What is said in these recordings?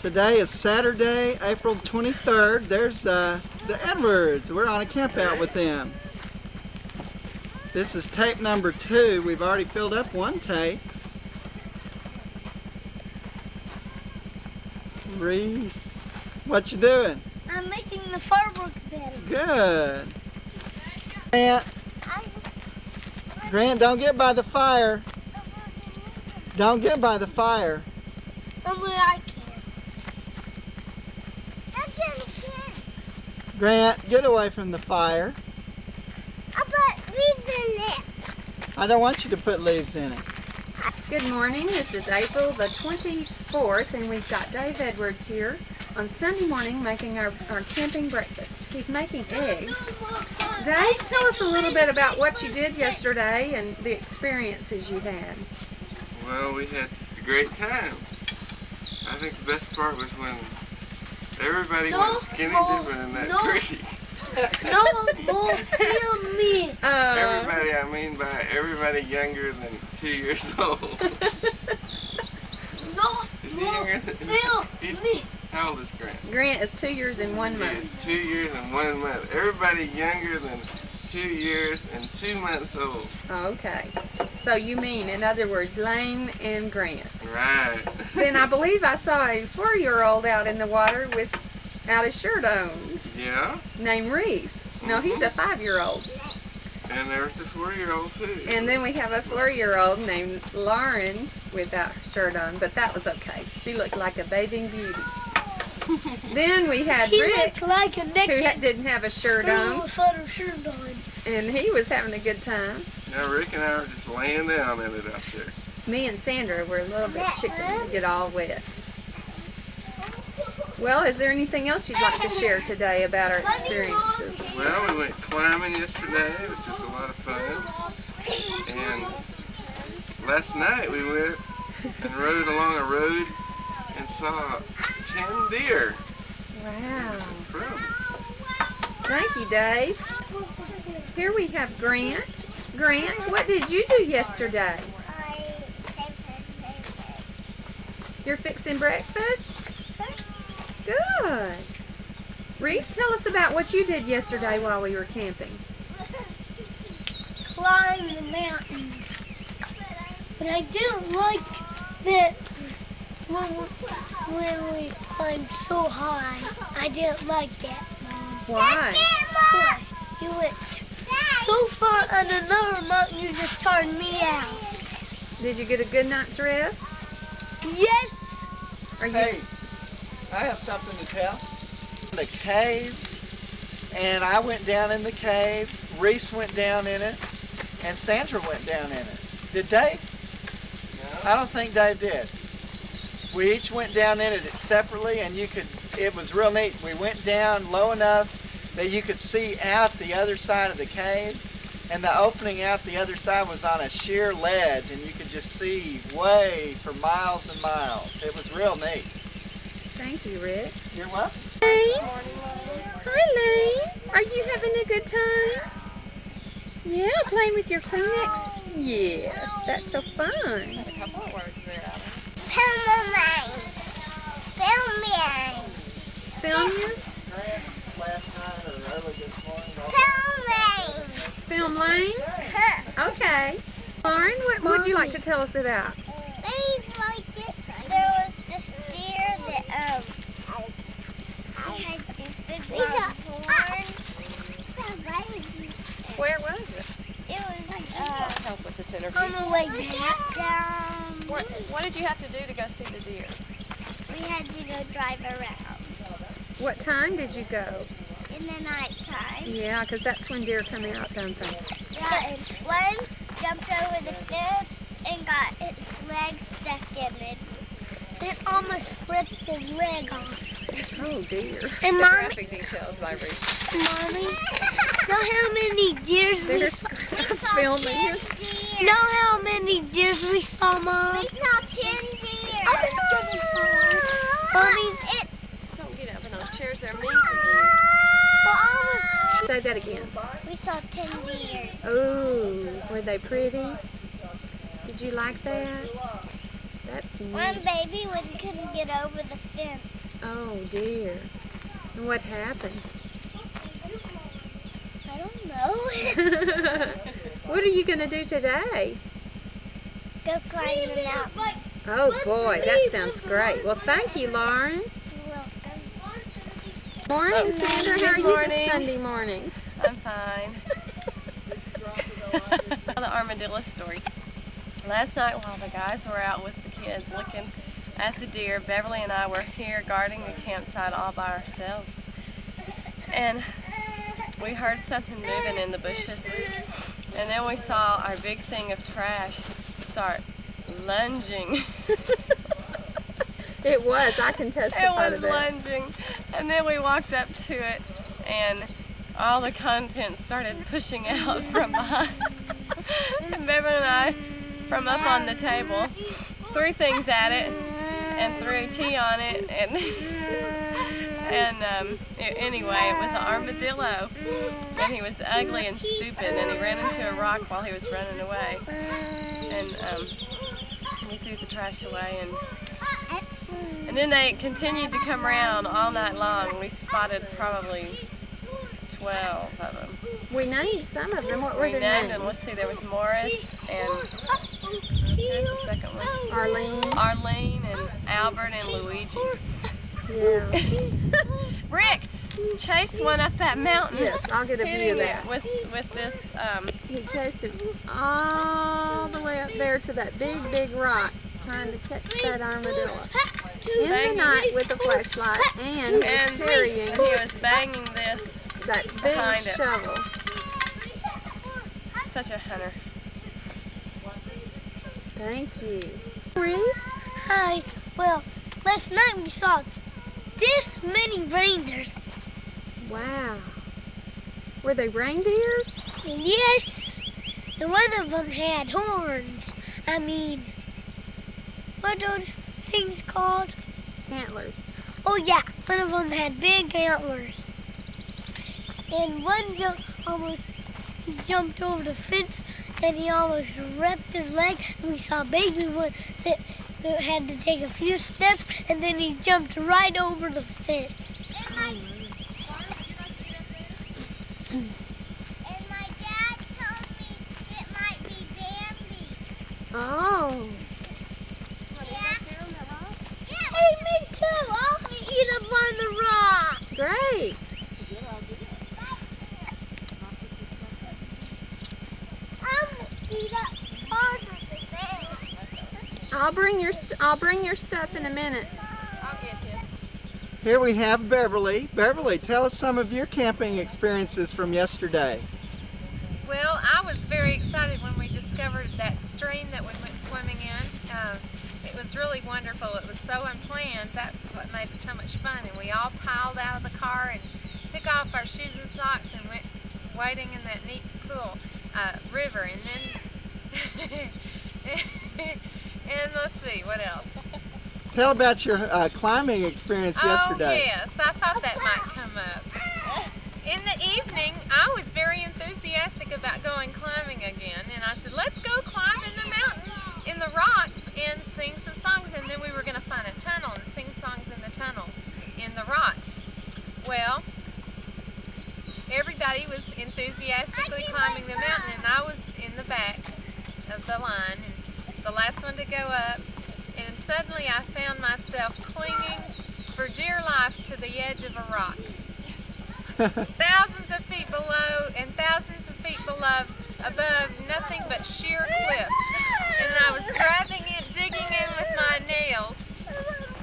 Today is Saturday, April 23rd. There's the Edwards. We're on a camp out with them. This is tape number 2. We've already filled up one tape. Reese, what you doing? I'm making the fireworks better. Good. Grant, don't get by the fire. Don't get by the fire. Only I can. Grant, get away from the fire. I put leaves in it. I don't want you to put leaves in it. Good morning. This is April the 24th, and we've got Dave Edwards here on Sunday morning making our camping breakfast. He's making eggs. Dave, tell us a little bit about what you did yesterday and the experiences you had. Well, we had just a great time. I think the best part was when everybody went skinny dipping in that creek. No, more film me. Everybody, I mean by everybody younger than 2 years old. No, Is he younger than me. How old is Grant? Grant is 2 years and 1 He month. is 2 years and 1 month. Everybody younger than 2 years and 2 months old. Okay. So you mean, in other words, Lane and Grant. Right. Then I believe I saw a 4-year-old out in the water without a shirt on. Yeah. Named Reese. No, he's a 5-year-old. And there's the 4-year-old too. And then we have a 4-year-old named Lauren without her shirt on, but that was okay. She looked like a bathing beauty. Then we had She Rick, looked like a who naked didn't have a shirt girl on, without her shirt on. and he was having a good time. Now Rick and I were just laying down in it out there. Me and Sandra were a little bit chicken to get all wet. Well, is there anything else you'd like to share today about our experiences? Well, we went climbing yesterday, which was a lot of fun. And last night we went and rode along a road and saw 10 deer. Wow. Incredible. Thank you, Dave. Here we have Grant. Grant, what did you do yesterday? You're fixing breakfast? Good. Reese, tell us about what you did yesterday while we were camping. Climb the mountains. But I didn't like that when we climbed so high. I didn't like that. Why? Because you went so far on another mountain, you just turned me out. Did you get a good night's rest? Yes. Are you? Hey, I have something to tell. The cave, and I went down in the cave. Reese went down in it, and Sandra went down in it. Did Dave? No. I don't think Dave did. We each went down in it separately, and it was real neat. We went down low enough that you could see out the other side of the cave, and the opening out the other side was on a sheer ledge, and you could just see way for miles and miles. It was real neat. Thank you, Rick. You're welcome. Lane. Hi, Lane. Are you having a good time? Yeah, playing with your Kleenex? Yes, that's so fun. Film me. Film you? Last night or early this morning. Film Lane? Okay. Lauren, what would you like to tell us about? There was this deer that he had these big long horns. Where was it? It was Help with this interview. on the way back down. What did you have to do to go see the deer? We had to go drive around What time did you go? in the nighttime. Yeah, because that's when deer come out, don't they? Yeah, and one jumped over the fence and got his leg stuck in it. It almost ripped his leg off. Oh, dear. And The Mommy, graphic details by Reese. know how many deers we They're saw? filming you. Know how many deers we saw, Mom? We saw 10 deer. Mommy, Don't get up in those chairs. They're mean for you. Say that again. we saw 10 deer. Oh, were they pretty? Did you like that? That's watching One you. baby one couldn't get over the fence. Oh dear. And what happened? I don't know. What are you going to do today? Go climb the mountain. Oh boy, that sounds great. Well, thank you, Lauren. You're welcome. Morning, Sandra. How are you morning. this Sunday morning? I'm fine. The armadillo story. Last night while the guys were out with the kids looking at the deer, Beverly and I were here guarding the campsite all by ourselves. And we heard something moving in the bushes. And then we saw our big thing of trash start lunging. It was. I can It testify to was that. lunging. And then we walked up to it and all the contents started pushing out from behind. And Beverly and I, from up on the table, threw things at it and threw tea on it, and anyway, it was an armadillo, and he was ugly and stupid, and he ran into a rock while he was running away, and we threw the trash away, and then they continued to come around all night long. We spotted probably 12 of them. We named some of them. What were We their named names? them. Let's see, there was Morris and who's the second one? Arlene and Albert and Luigi. Yeah. Rick chased one up that mountain. Yes, I'll get a view hitting of that. it with this. He chased him all the way up there to that big rock, trying to catch that armadillo. In the night with a flashlight, and he was And carrying he was banging this. that big behind it. shovel. Such a hunter. Thank you. Reese? Hi. Well, last night we saw this many reindeers. Wow. Were they reindeers? Yes. And one of them had horns. I mean, what are those things called? Antlers. Oh yeah, one of them had big antlers. And one he jumped over the fence and he almost ripped his leg. And we saw a baby one that had to take a few steps and then he jumped right over the fence. And my dad told me it might be Bambi. Oh. Hey, me too. I'll eat him on the rock. Great. Eat up farther than that. I'll bring your stuff in a minute. I'll get him. Here we have Beverly. Beverly, tell us some of your camping experiences from yesterday. Well, I was very excited when we discovered that stream that we went swimming in. It was really wonderful. It was so unplanned. That's what made it so much fun. And we all piled out of the car and took off our shoes and socks and went wading in that neat pool, river. And then, and let's see, what else? Tell about your climbing experience yesterday. Oh yes, I thought that might come up. In the evening, I was very enthusiastic about going climbing again, and I said, let's go climb in the mountain, in the rocks, and sing some songs, and then we were going to find a tunnel and sing songs in the tunnel, in the rocks. Well, everybody was enthusiastically climbing the mountain, and I was in the back of the line, and the last one to go up, and suddenly I found myself clinging for dear life to the edge of a rock. Thousands of feet below and thousands of feet above, nothing but sheer cliff. And I was grabbing it, digging in with my nails,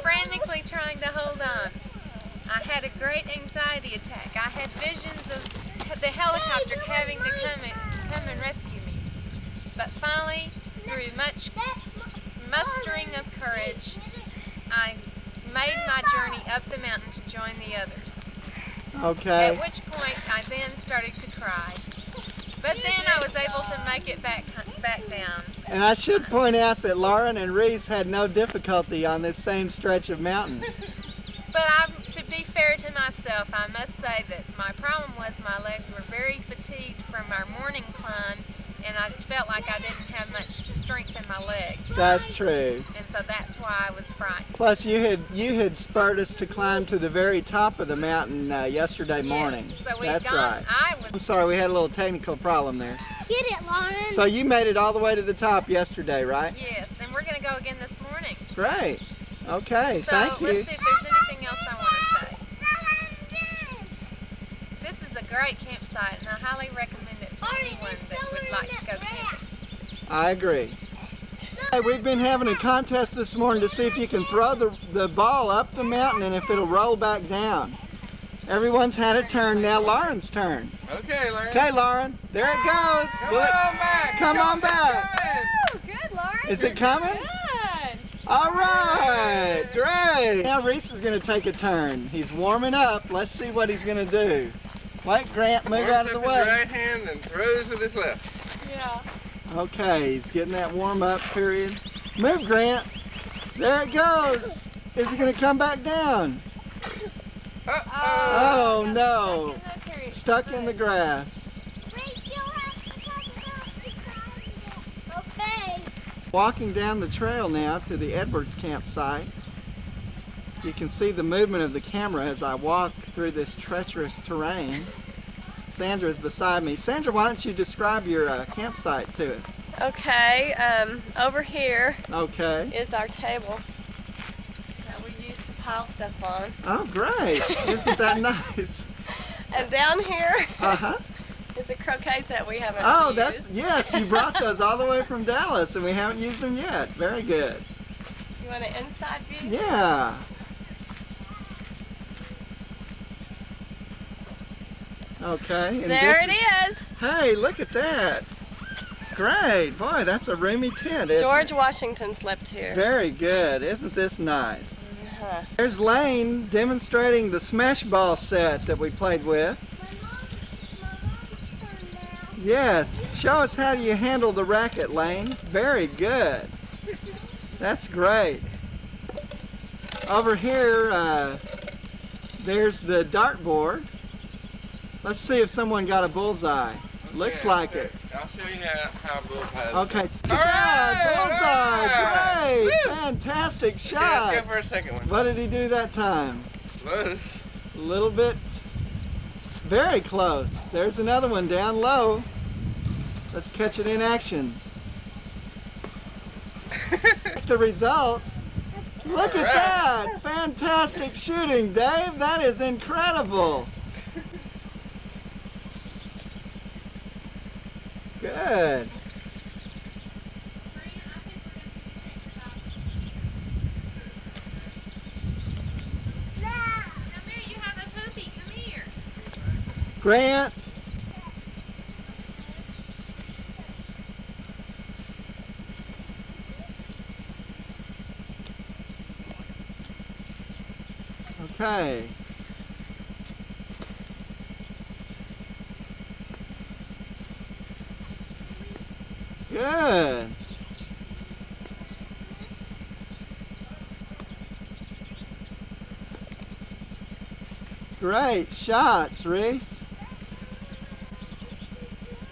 frantically trying to hold on. I had a great anxiety attack. I had visions of the helicopter having to come and rescue me. But finally, through much mustering of courage, I made my journey up the mountain to join the others. Okay. At which point I then started to cry. But then I was able to make it back down. And I should point out that Lauren and Reese had no difficulty on this same stretch of mountain. But to be fair to myself, I must say that my problem was my legs were very fatigued from our morning climb and I felt like I didn't have much strength in my legs. That's true. And so that's why I was frightened. Plus, you had spurred us to climb to the very top of the mountain yesterday morning. Yes, so we've That's gone, right. I'm sorry, we had a little technical problem there. Get it, Lauren. So you made it all the way to the top yesterday, right? Yes, and we're going to go again this morning. Great. Okay, So thank you. let's see if there's anything else I want to say. This is a great campsite, and I highly recommend it to anyone that would like to go camping. I agree. Hey, we've been having a contest this morning to see if you can throw the ball up the mountain and if it'll roll back down. Everyone's had a turn. Now Lauren's turn. Okay, Lauren. Okay, Lauren. There it goes. Come on back. Come on back. Woo, good, Lauren. Is it coming? Good. All right. Great. Now Reese is going to take a turn. He's warming up. Let's see what he's going to do. Wait, Grant, move out of the Warms up way. his right hand and throws with his left. Yeah. Okay, he's getting that warm up period. Move, Grant. There it goes. Is it going to come back down? Uh-oh. Oh, no. Stuck in the grass. Okay. Walking down the trail now to the Edwards campsite. You can see the movement of the camera as I walk through this treacherous terrain. Sandra's beside me. Sandra, why don't you describe your campsite to us? Okay, over here Okay. is our table that we use to pile stuff on. Oh, great. Isn't that nice? And down here Uh-huh. is the croquets that we haven't Oh, used. yes, you brought those all the way from Dallas and we haven't used them yet. Very good. You want an inside view? Yeah. Okay. And There this it is. Hey, look at that. Great. Boy, that's a roomy tent, isn't George it? Washington slept here. Very good. Isn't this nice? Uh-huh. There's Lane demonstrating the smash ball set that we played with. My mom's turn now. Yes. Show us how you handle the racket, Lane. Very good. That's great. Over here, there's the dartboard. Let's see if someone got a bullseye. Looks Yeah, like it. I'll show you how bullseye. Okay. All right, Bullseye! all right. Great! Woo! Fantastic Okay, shot! let's go for a second one. What did he do that time? Close. A little bit. Very close. There's another one down low. Let's catch it in action. The results. Look at that! Fantastic shooting, Dave. That is incredible. Good. Come here, you have a poopy. Come here. Grant. Okay. Good. Great shots, Reese.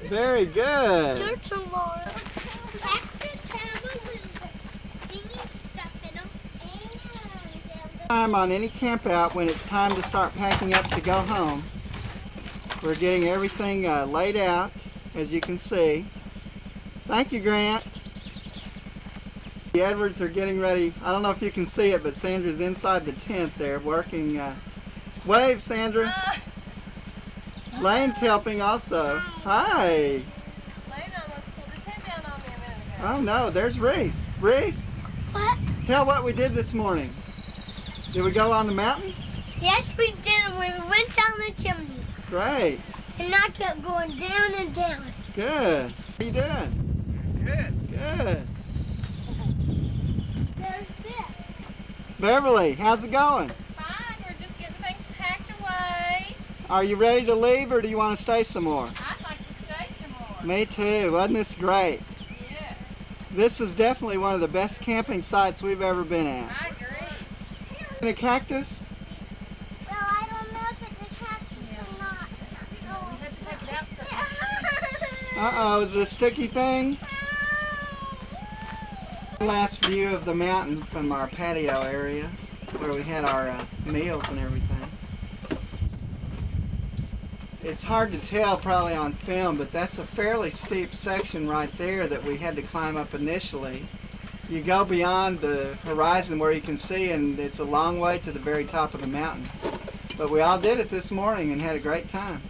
Very good. Your turn, Lauren. Practice handles and thingy stuff in them. And Time on any camp out when it's time to start packing up to go home. We're getting everything laid out, as you can see. Thank you, Grant. The Edwards are getting ready. I don't know if you can see it, but Sandra's inside the tent there working. Wave, Sandra. Lane's helping also. Hi. Lane almost pulled the tent down on me a minute ago. Oh no, there's Reese. Reese, what? tell what we did this morning. Did we go on the mountain? Yes, we did. And we went down the chimney. Great. And I kept going down and down. Good. How you doing? Good. Good. There's this. Beverly, how's it going? Fine, we're just getting things packed away. Are you ready to leave or do you want to stay some more? I'd like to stay some more. Me too. Wasn't this great? Yes, This was definitely one of the best camping sites we've ever been at. I agree. In a cactus? Well, I don't know if it's a cactus or not. We had to take it out so Uh-oh, is it a sticky thing? Last view of the mountain from our patio area where we had our meals and everything. It's hard to tell probably on film, but that's a fairly steep section right there that we had to climb up initially. You go beyond the horizon where you can see, and it's a long way to the very top of the mountain. But we all did it this morning and had a great time.